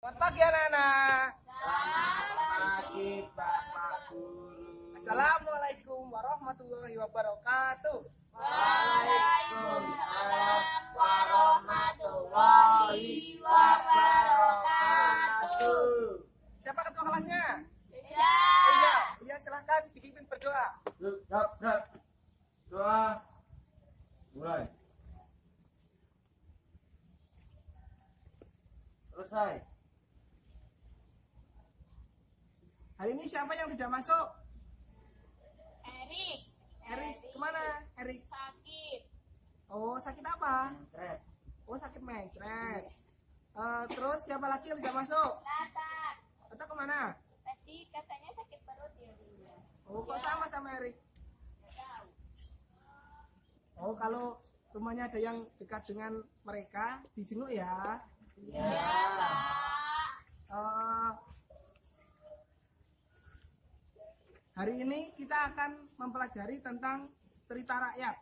Selamat pagi anak-anak. Selamat pagi Bapak Guru. Assalamualaikum warahmatullahi wabarakatuh. Waalaikumsalam warahmatullahi wabarakatuh. Siapa ketua kelasnya? Tidak. Iya, silahkan dipimpin berdoa. Doa. Mulai. Selesai. Hari ini siapa yang tidak masuk? Erik Kemana? Erik. sakit. Oh, sakit apa? Mencret. Oh, sakit mencret. Terus siapa lagi yang tidak masuk? Tata. Atau kemana? Tadi katanya sakit perut ya. Oh, kok sama Erik? Oh, kalau rumahnya ada yang dekat dengan mereka, dijenguk ya. Ya, Pak. Hari ini kita akan mempelajari tentang cerita rakyat.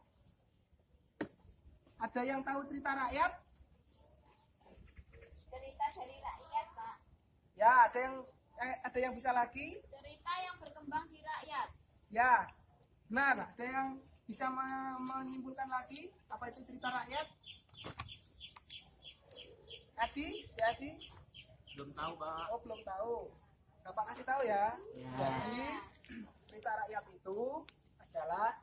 Ada yang tahu cerita rakyat? Cerita dari rakyat, Pak. Ya, ada yang bisa lagi? Cerita yang berkembang di rakyat. Ya, benar. Ada yang bisa menyimpulkan lagi apa itu cerita rakyat? Adi? Ya, Adi? Belum tahu, Pak. Oh, belum tahu. Bapak kasih tahu ya. Ya. Jadi, cerita rakyat itu adalah,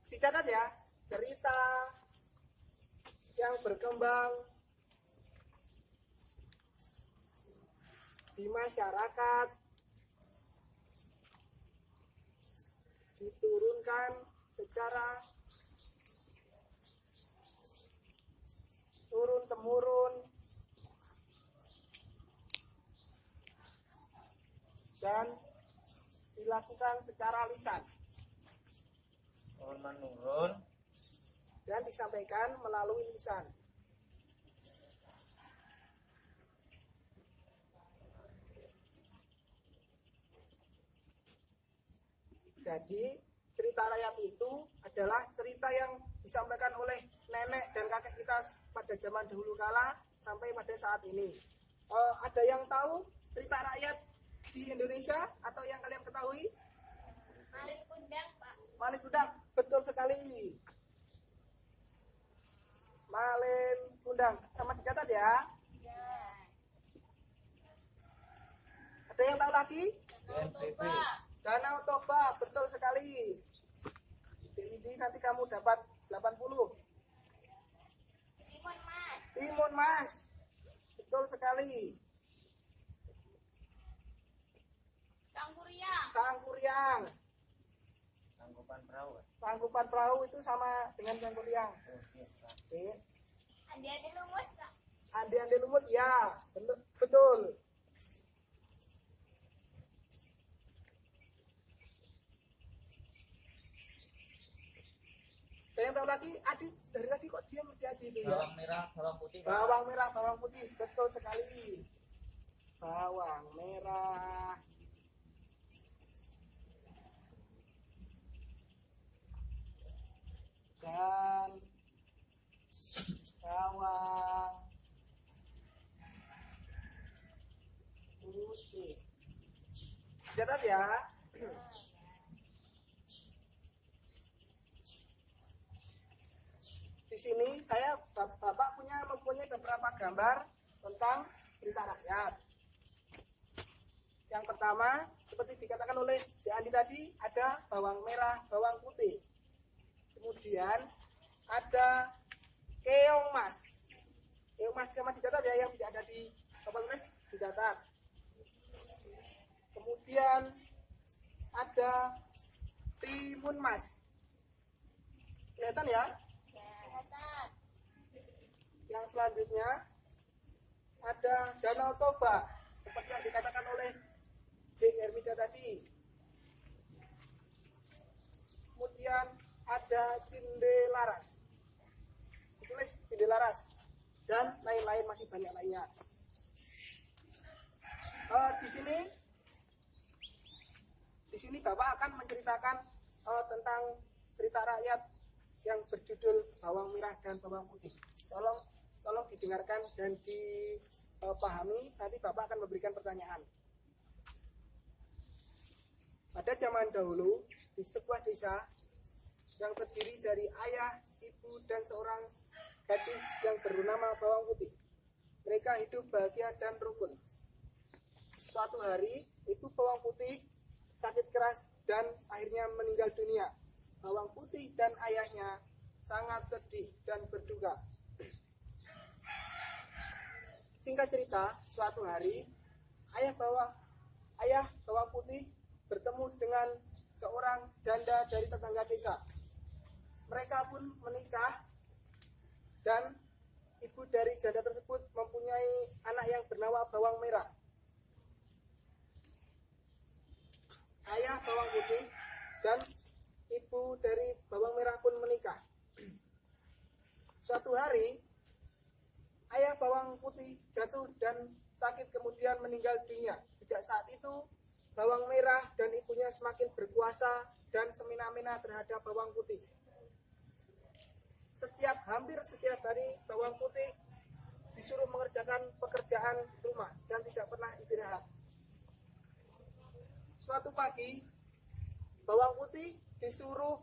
dicatat ya, cerita yang berkembang di masyarakat, diturunkan secara turun-temurun dan dilakukan secara lisan Turun menurun. dan disampaikan melalui lisan. Jadi cerita rakyat itu adalah cerita yang disampaikan oleh nenek dan kakek kita pada zaman dahulu kala sampai pada saat ini. Ada yang tahu cerita rakyat di Indonesia atau yang kalian ketahui? Malin Kundang, Pak. Malin Kundang, betul sekali. Malin Kundang, sama dicatat ya. Ya. Ada yang tahu lagi? BNPB. Danau Toba, betul sekali. Ini nanti kamu dapat 80. Timun Mas. Timun Mas, betul sekali. Sangkuriang. Sangkuriang, Tangkupan perahu. Tangkupan Perahu itu sama dengan Sangkuriang. Oke. Andi-andi lumut, Pak. Andi-andi lumut, ya, betul. Ada yang tahu lagi? Adi, dari tadi kok diam Adi itu ya? Bawang merah, bawang putih. Pak. Bawang merah, bawang putih, betul sekali. Bawang merah. Dan bawang putih. Catat ya. Di sini Bapak mempunyai beberapa gambar tentang cerita rakyat. Yang pertama, seperti dikatakan oleh De Andi tadi, ada bawang merah, bawang putih. Kemudian ada keong mas. Keong mas sama dicatat ya, yang tidak ada di papan tulis dicatat. Kemudian ada timun mas. Kelihatan ya? Kelihatan. Yang selanjutnya ada Danau Toba, seperti yang dikatakan oleh Jeng Hermida tadi. Kemudian ada Cindelaras, ditulis Cindelaras, dan lain-lain, masih banyak lainnya. Di sini Bapak akan menceritakan tentang cerita rakyat yang berjudul Bawang Merah dan Bawang Putih. Tolong didengarkan dan pahami, nanti Bapak akan memberikan pertanyaan. Pada zaman dahulu, di sebuah desa yang terdiri dari ayah, ibu, dan seorang gadis yang bernama Bawang Putih. Mereka hidup bahagia dan rukun. Suatu hari, ibu Bawang Putih sakit keras dan akhirnya meninggal dunia. Bawang Putih dan ayahnya sangat sedih dan berduka. Singkat cerita, suatu hari, ayah Bawang Putih bertemu dengan seorang janda dari tetangga desa. Mereka pun menikah dan ibu dari janda tersebut mempunyai anak yang bernama Bawang Merah. Ayah Bawang Putih dan ibu dari Bawang Merah pun menikah. Suatu hari, ayah Bawang Putih jatuh dan sakit kemudian meninggal dunia. Sejak saat itu, Bawang Merah dan ibunya semakin berkuasa dan semena-mena terhadap Bawang Putih. Hampir setiap hari Bawang Putih disuruh mengerjakan pekerjaan rumah dan tidak pernah istirahat. Suatu pagi, Bawang Putih disuruh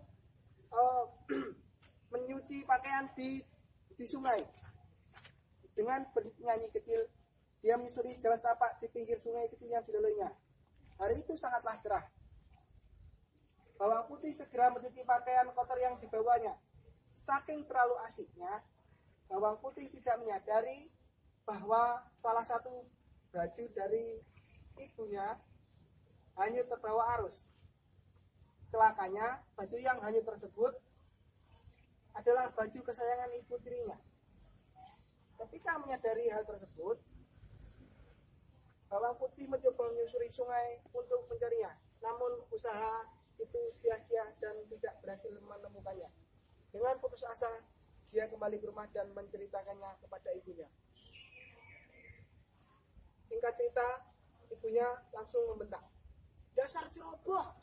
menyuci pakaian di sungai. Dengan bernyanyi kecil, dia menyusuri jalan setapak di pinggir sungai kecil yang dilalainya. Hari itu sangatlah cerah. Bawang Putih segera mencuci pakaian kotor yang dibawanya. Saking terlalu asiknya, Bawang Putih tidak menyadari bahwa salah satu baju dari ibunya hanyut terbawa arus. Celakanya, baju yang hanyut tersebut adalah baju kesayangan ibu tirinya. Ketika menyadari hal tersebut, Bawang Putih mencoba menyusuri sungai untuk mencarinya. Namun usaha itu sia-sia dan tidak berhasil menemukannya. Dengan putus asa, dia kembali ke rumah dan menceritakannya kepada ibunya. Singkat cerita, ibunya langsung membentak. "Dasar ceroboh!"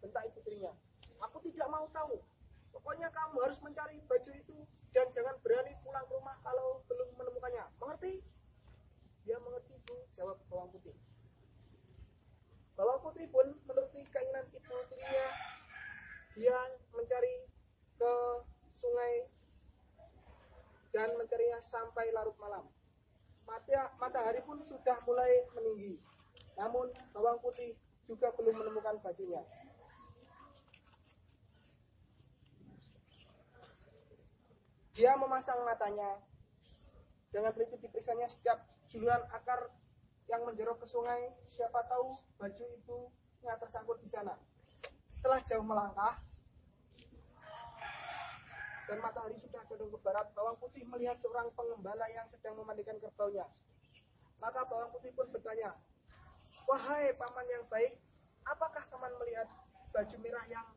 bentak ibu tirinya. "Aku tidak mau tahu. Pokoknya kamu harus mencari baju itu dan jangan berani pulang ke rumah kalau belum menemukannya. Mengerti?" "Ya mengerti, Bu," jawab Bawang Putih. Bawang Putih pun menuruti keinginan ibu tirinya. Dia mencari ke sungai dan mencarinya sampai larut malam. Matahari pun sudah mulai meninggi. Namun Bawang Putih juga belum menemukan bajunya. Dia memasang matanya. Dengan teliti diperiksanya setiap juluran akar yang menjerok ke sungai. Siapa tahu baju ibunya tersangkut di sana. Setelah jauh melangkah dan matahari sudah condong ke barat, Bawang Putih melihat seorang pengembala yang sedang memandikan kerbaunya. Maka Bawang Putih pun bertanya, "Wahai paman yang baik, apakah paman melihat baju merah yang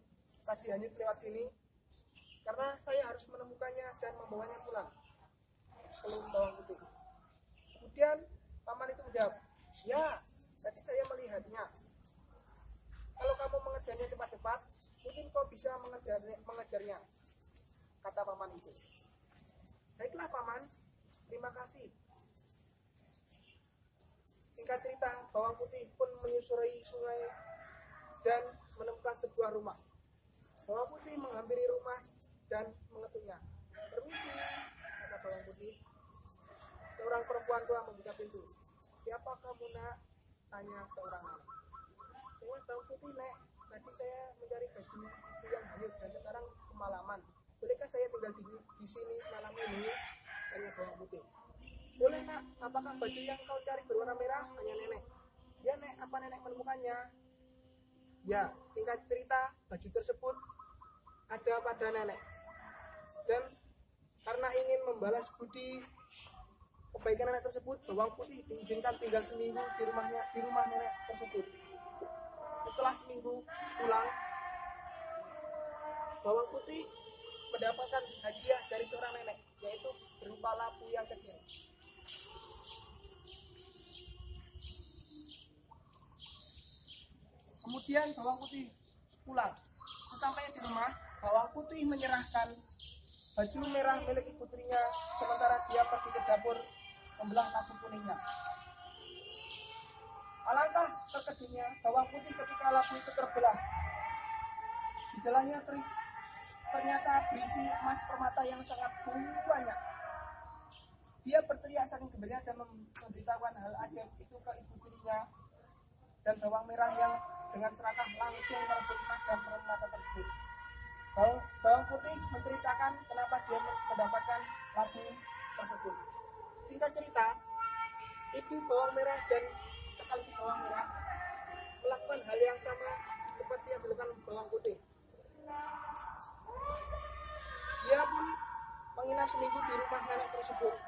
tadi hanyut lewat sini? Karena saya harus menemukannya dan membawanya pulang," keluh Bawang Putih. Kemudian paman itu menjawab, "Ya, tadi saya melihatnya. Kalau kamu mengejarnya cepat-cepat, mungkin kau bisa mengejarnya," kata paman itu. "Baiklah paman, terima kasih." Singkat cerita, Bawang Putih pun menyusuri sungai dan menemukan sebuah rumah. Bawang Putih menghampiri rumah dan mengetuknya. "Permisi," kata Bawang Putih. Seorang perempuan tua membuka pintu. "Siapa kamu, Nak?" tanya seorang anak. "Saya Bawang Putih, Nek. Tadi saya mencari baju yang hanyut dan sekarang kemalaman. Bolehkah saya tinggal di sini malam ini?" tanya Bawang Putih. "Boleh, Nak. Apakah baju yang kau cari berwarna merah?" tanya nenek. "Ya, Nek. Apa nenek menemukannya?" Ya, singkat cerita, baju tersebut ada pada nenek. Dan karena ingin membalas budi kebaikan nenek tersebut, Bawang Putih diizinkan tinggal seminggu di rumah nenek tersebut. Setelah seminggu pulang, Bawang Putih mendapatkan hadiah dari seorang nenek, yaitu berupa lampu yang kecil. Kemudian Bawang Putih pulang. Sesampainya di rumah, Bawang Putih menyerahkan baju merah milik ibu tirinya, sementara dia pergi ke dapur membelah labu kuningnya. Alangkah terkejutnya bawang putih ketika labu itu terbelah. Di dalamnya ternyata berisi emas permata yang sangat banyak. Dia berteriak saking gembira dan memberitahukan hal ajaib itu ke ibu tirinya, dan bawang merah yang dengan serakah langsung merebut emas dan permata tersebut. Bawang putih menceritakan kenapa dia mendapatkan labu tersebut. Singkat cerita, ibu bawang merah dan sekaligus bawang merah melakukan hal yang sama seperti yang dilakukan bawang putih. Dia pun menginap seminggu di rumah nenek tersebut.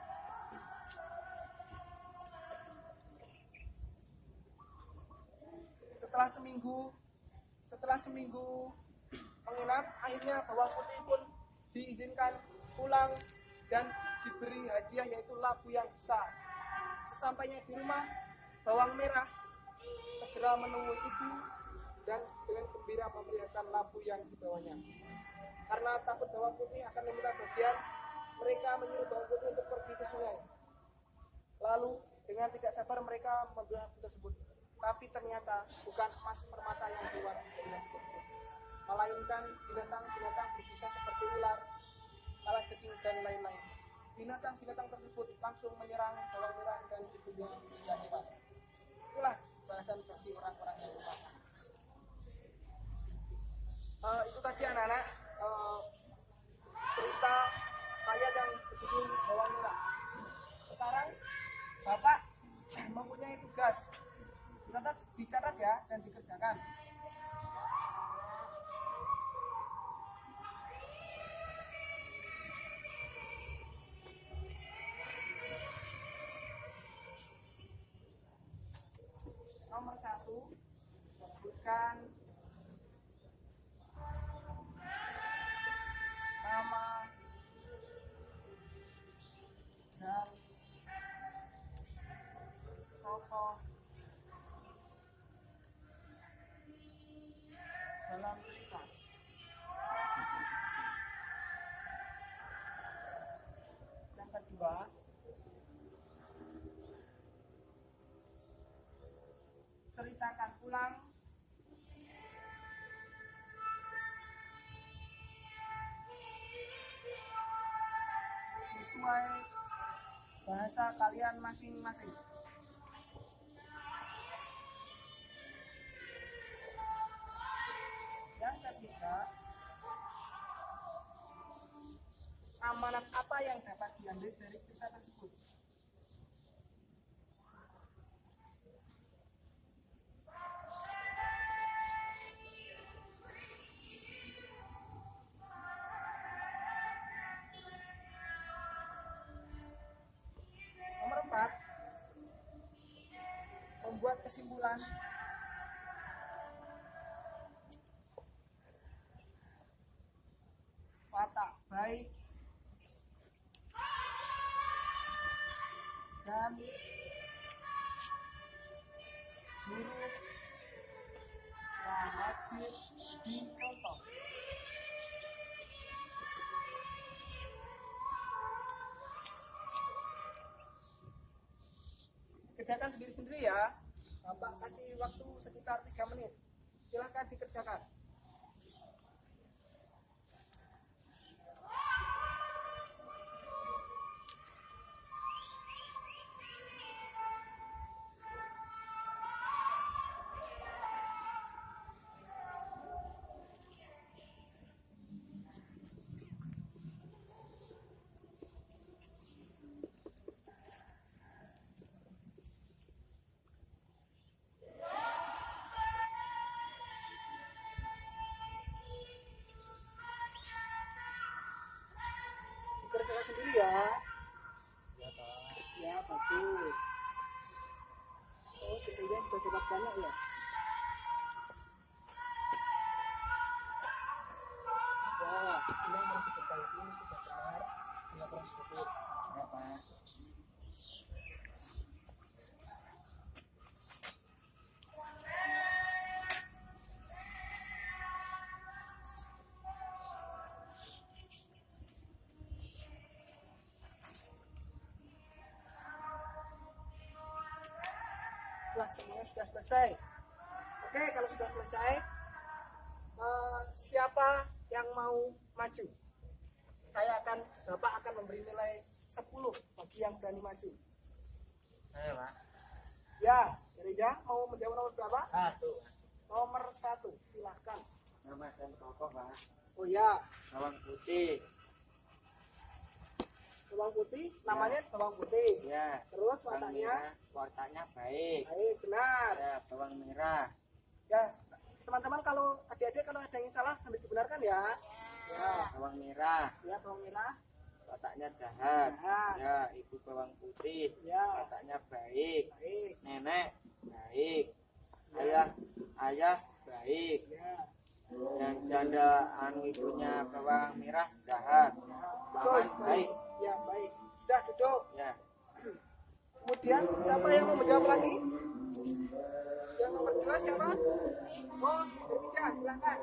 Setelah seminggu menginap, akhirnya bawang putih pun diizinkan pulang dan diberi hadiah, yaitu labu yang besar. Sesampainya di rumah, bawang merah segera menemui ibu dan dengan gembira memperlihatkan labu yang dibawanya. Karena takut bawang putih akan meminta bagian, mereka menyuruh bawang putih untuk pergi ke sungai. Lalu dengan tidak sabar mereka membelah labu tersebut. Tapi ternyata bukan emas permata yang keluar dari labu tersebut, melainkan binatang-binatang berbisa seperti ular, kalajengking, dan lain-lain. Binatang-binatang tersebut langsung menyerang bawang merah dan ibunya hingga tewas. Itulah bahasan bagi orang-orang yang lupa. Itu tadi anak-anak cerita ayat yang berjudul bawang merah. Sekarang Bapak mempunyai tugas, dicatat ya dan dikerjakan. Nomor 1, sebutkan nama dan tokoh dalam cerita. Yang kedua, ceritakan ulang sesuai bahasa kalian masing-masing. Yang ketiga, amanat apa yang dapat diambil dari cerita tersebut? Nomor 4, membuat kesimpulan watak baik dan buruk yang wajib dicontoh. Kerjakan sendiri-sendiri ya. Bapak kasih waktu sekitar 3 menit. Silahkan dikerjakan. Kerjakan sendiri ya. Ya, bagus. Oh, kejadian sudah dapat banyak ya. Ya, ini yang mau diperbaiki sudah benar. Tinggal proses syukur. Ya, Pak. Wah, semuanya sudah selesai. Oke, kalau sudah selesai, siapa yang mau maju? Bapak akan memberi nilai 10 bagi yang berani maju. Saya, Pak. Ya, Rija mau menjawab nomor berapa? 1. Nomor 1, silahkan. Nama dan tokoh, Pak. Oh ya, Bawang putih. bawang putih, namanya bawang putih. Ya. Terus Bawang wataknya? merah, wataknya baik. Baik, benar. Ya, bawang merah. Ya, teman-teman kalau adik-adik kalau ada yang salah sambil dibenarkan ya. Ya, Bawang merah, ya bawang merah. wataknya jahat. Jahat. Ya, ibu bawang putih. Ya, Wataknya baik. baik. Nenek baik. Ayah baik. Ya, Yang janda ibunya bawang merah jahat. ya, betul. Paman baik. Ya, baik. Sudah duduk. Ya. Kemudian siapa yang mau menjawab lagi? Yang nomor 2 siapa? Oh, Berpija, silakan.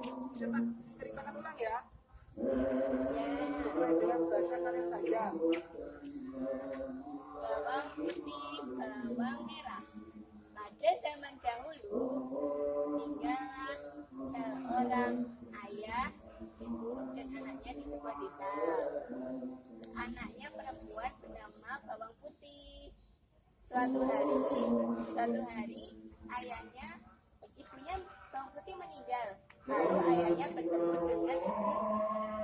Ceritakan ulang ya. Sesuai dengan bahasa kalian saja. Bawang putih, bawang merah. Pada zaman dahulu, tinggallah seorang ayah, ibu, dan anaknya di sebuah desa. Anaknya perempuan bernama Bawang Putih. Suatu hari, ibunya Bawang Putih meninggal. Lalu ayahnya bertemu dengan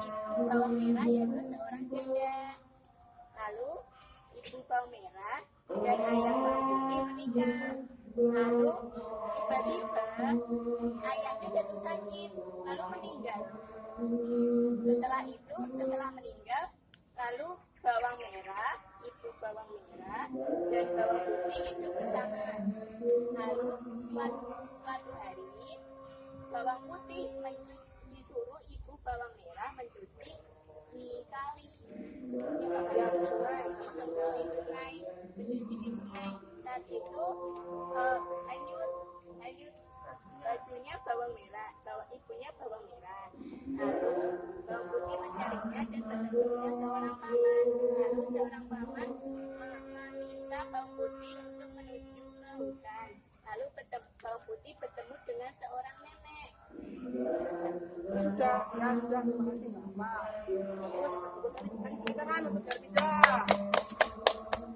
ibu Bawang Merah, yaitu seorang janda. Lalu ibu Bawang Merah dan ayah Bawang Putih menikah. Lalu tiba-tiba ayahnya jatuh sakit, lalu meninggal. Setelah meninggal, lalu Bawang Merah, ibu Bawang Merah dan Bawang Putih itu bersama. Lalu suatu hari Bawang Putih disuruh ibu Bawang Merah mencuci di kali, Ya, di sungai. mencuci di sungai. Saat itu hanyut bajunya ibunya bawang merah. Lalu Bawang Putih mencarinya dan bertemu dengan seorang paman. Lalu seorang paman meminta Bawang Putih untuk menuju ke hutan. Lalu Bawang Putih bertemu dengan seorang nenek. Sudah, ya sudah, terima kasih nggak apa. Terus kasih tepuk tangan untuk Berpija.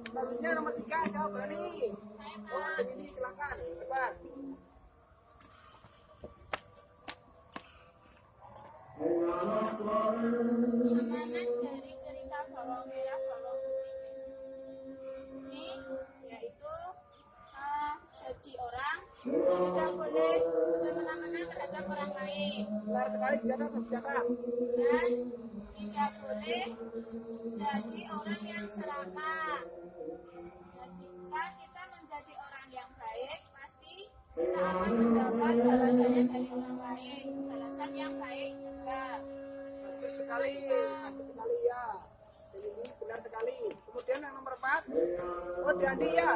Selanjutnya nomor 3 siapa berani? Oh, dan ini silakan depan. Semangat dari cerita Bawang Merah Bawang Putih ini yaitu jadi orang tidak boleh semena-mena terhadap orang lain Benar sekali, tidak berbicara. dan tidak boleh jadi orang yang serakah. Dan jika kita menjadi orang yang baik, pasti kita akan mendapat balasannya dari orang lain, balasan yang baik juga. Bagus sekali ya. Jadi ini benar sekali. Kemudian yang nomor 4, oh Dandi ya.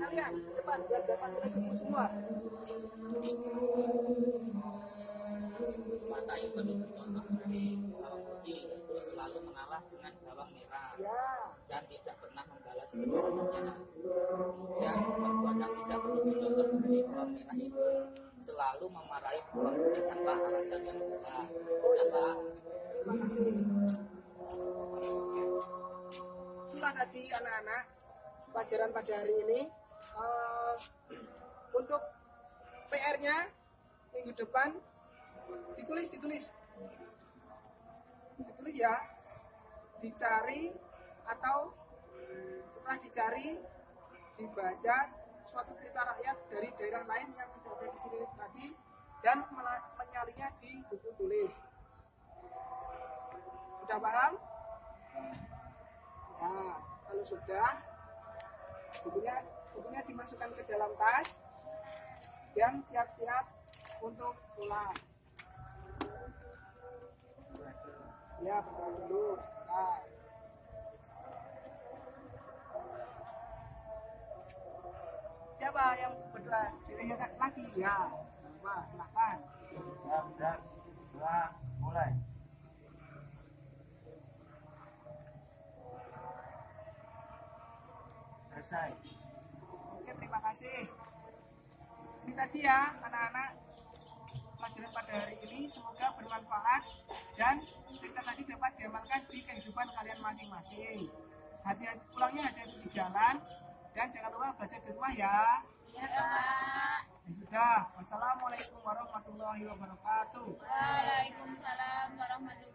Kalian ke depan biar dapat nilai semua. Mata itu contoh dari bawang putih, yaitu selalu mengalah dengan bawang merah Ya, dan tidak pernah membalas kejahatan. Kemudian perbuatan tidak menjadi contoh dari bawang merah itu selalu memarahi bawang putih tanpa alasan yang jelas. oh Apa? ya. Terima kasih. Itulah tadi anak-anak pelajaran pada hari ini. Untuk PR-nya minggu depan ditulis ya, dicari atau setelah dicari dibaca suatu cerita rakyat dari daerah lain yang sudah ada di sini tadi dan menyalinnya di buku tulis. Sudah paham? Ya, kalau sudah bukunya dimasukkan ke dalam tas dan siap-siap untuk pulang. Ya, berdoa dulu. Nah. Siapa yang berdoa? Dirinya lagi ya. Wah, silahkan. Ya, 2, mulai. Selesai. Oke, terima kasih. Ini tadi ya anak-anak, pelajaran pada hari ini semoga bermanfaat dan cerita tadi dapat diamalkan di kehidupan kalian masing-masing. Hati-hati pulangnya, hati-hati di jalan dan jangan lupa belajar di rumah ya. Ya, Pak. Ya sudah, wassalamualaikum warahmatullahi wabarakatuh. Waalaikumsalam warahmatullahi wabarakatuh.